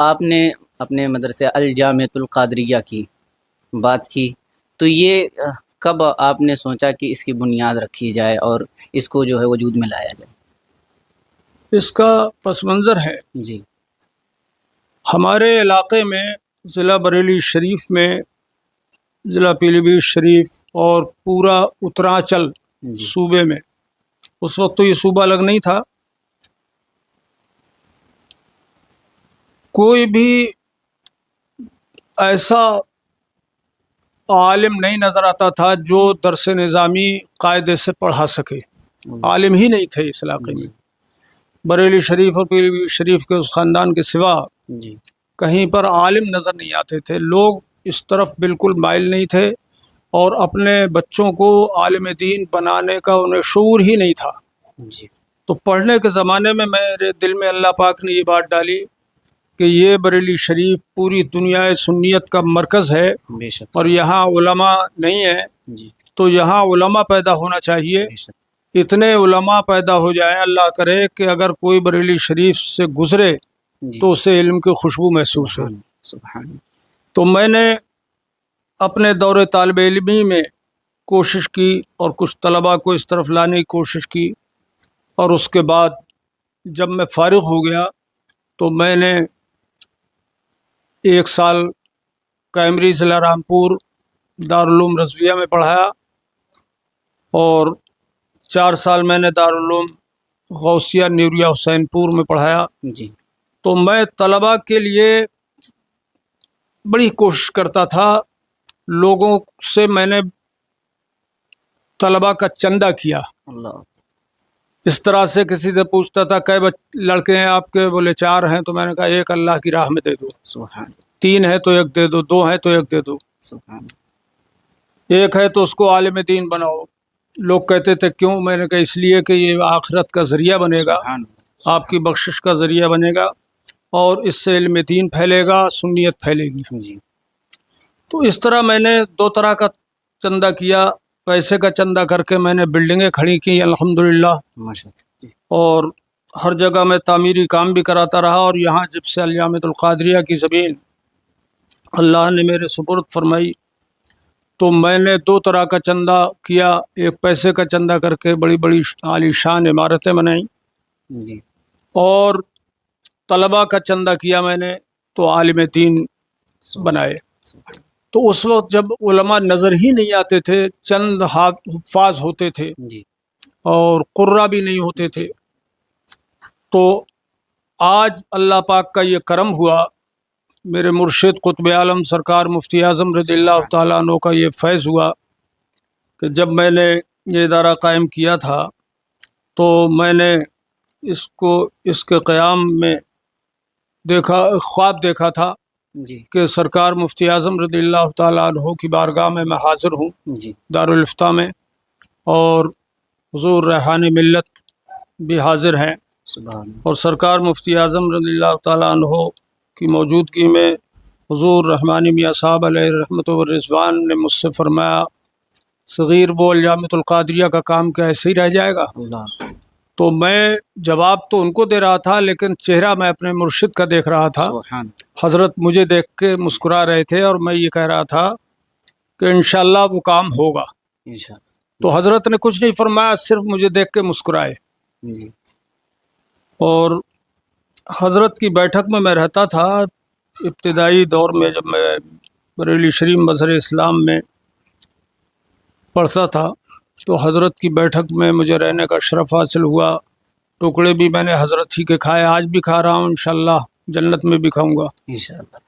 آپ نے اپنے مدرسے الجامعۃ القادریہ کی بات کی، تو یہ کب آپ نے سوچا کہ اس کی بنیاد رکھی جائے اور اس کو جو ہے وجود میں لایا جائے؟ اس کا پس منظر ہے، جی ہمارے علاقے میں ضلع بریلی شریف میں، ضلع پیلی بھیت شریف اور پورا اتراچل جی صوبے میں، اس وقت تو یہ صوبہ الگ نہیں تھا، کوئی بھی ایسا عالم نہیں نظر آتا تھا جو درس نظامی قاعدے سے پڑھا سکے، عالم ہی نہیں تھے اس علاقے میں۔ بریلی شریف اور پیلی بھیت شریف کے اس خاندان کے سوا جی کہیں پر عالم نظر نہیں آتے تھے، لوگ اس طرف بالکل مائل نہیں تھے اور اپنے بچوں کو عالم دین بنانے کا انہیں شعور ہی نہیں تھا۔ جی تو پڑھنے کے زمانے میں میرے دل میں اللہ پاک نے یہ بات ڈالی کہ یہ بریلی شریف پوری دنیا سنیت کا مرکز ہے بے شک، اور یہاں علماء نہیں ہیں، جی تو یہاں علماء پیدا ہونا چاہیے، بے شک، اتنے علماء پیدا ہو جائیں، اللہ کرے کہ اگر کوئی بریلی شریف سے گزرے جی تو اسے علم کی خوشبو محسوس ہو۔ سبحان سبحان تو میں نے اپنے دور طالب علمی میں کوشش کی اور کچھ طلباء کو اس طرف لانے کی کوشش کی، اور اس کے بعد جب میں فارغ ہو گیا تو میں نے 1 سال کیمری ضلع رامپور دارالعلوم رضویہ میں پڑھایا، اور 4 سال میں نے دارالعلوم غوثیہ نیوریہ حسین پور میں پڑھایا۔ جی تو میں طلباء کے لیے بڑی کوشش کرتا تھا، لوگوں سے میں نے طلباء کا چندہ کیا، اللہ، اس طرح سے کسی سے پوچھتا تھا کہ لڑکے ہیں آپ کے؟ بولے 4 ہیں، تو میں نے کہا 1 اللہ کی راہ میں دے دو، سبحان 3 ہے تو 1 دے دو، 2 ہے تو 1 دے دو، سبحان 1 ہے تو اس کو عالم دین بناؤ۔ لوگ کہتے تھے کیوں؟ میں نے کہا اس لیے کہ یہ آخرت کا ذریعہ بنے گا، سبحان آپ کی بخشش کا ذریعہ بنے گا، اور اس سے علم دین پھیلے گا، سنیت پھیلے گی۔ جی تو اس طرح میں نے 2 طرح کا چندہ کیا، پیسے کا چندہ کر کے میں نے بلڈنگیں کھڑی کی الحمدللہ، ماشاء اللہ، جی اور ہر جگہ میں تعمیری کام بھی کراتا رہا، اور یہاں جب سے الجامعۃ القادریہ کی زمین اللہ نے میرے سپرد فرمائی تو میں نے 2 طرح کا چندہ کیا، ایک پیسے کا چندہ کر کے بڑی بڑی عالی شان عمارتیں بنائیں، جی اور طلباء کا چندہ کیا میں نے تو عالم دین بنائے۔ سبحان تو اس وقت جب علماء نظر ہی نہیں آتے تھے، چند حفاظ ہوتے تھے جی اور قرہ بھی نہیں ہوتے تھے، تو آج اللہ پاک کا یہ کرم ہوا، میرے مرشد قطب عالم سرکار مفتی اعظم رضی اللہ تعالیٰ عنہ کا یہ فیض ہوا کہ جب میں نے یہ ادارہ قائم کیا تھا تو میں نے اس کے قیام میں خواب دیکھا تھا جی کہ سرکار مفتی اعظم رضی اللہ تعالیٰ عنہ کی بارگاہ میں حاضر ہوں جی دارالفتہ میں، اور حضور ریحان ملت بھی حاضر ہیں، سبحان اور سرکار مفتی اعظم رضی اللہ تعالیٰ عنہ کی موجودگی میں حضور رحمانی میاں صاحب علیہ رحمت و رضوان نے مجھ سے فرمایا صغیر وہ الجامعۃ القادریہ کا کام کیا ایسے ہی رہ جائے گا؟ اللہ، تو میں جواب تو ان کو دے رہا تھا لیکن چہرہ میں اپنے مرشد کا دیکھ رہا تھا، سبحان حضرت مجھے دیکھ کے مسکرا رہے تھے، اور میں یہ کہہ رہا تھا کہ انشاءاللہ وہ کام ہوگا۔ انشاءاللہ، تو حضرت نے کچھ نہیں فرمایا، صرف مجھے دیکھ کے مسکرائے، جی اور حضرت کی بیٹھک میں رہتا تھا ابتدائی دور میں، جب میں بریلی شریف مظہر اسلام میں پڑھتا تھا تو حضرت کی بیٹھک میں مجھے رہنے کا شرف حاصل ہوا، ٹکڑے بھی میں نے حضرت ہی کے کھائے، آج بھی کھا رہا ہوں، انشاءاللہ جنت میں بھی کھاؤں گا۔ انشاءاللہ۔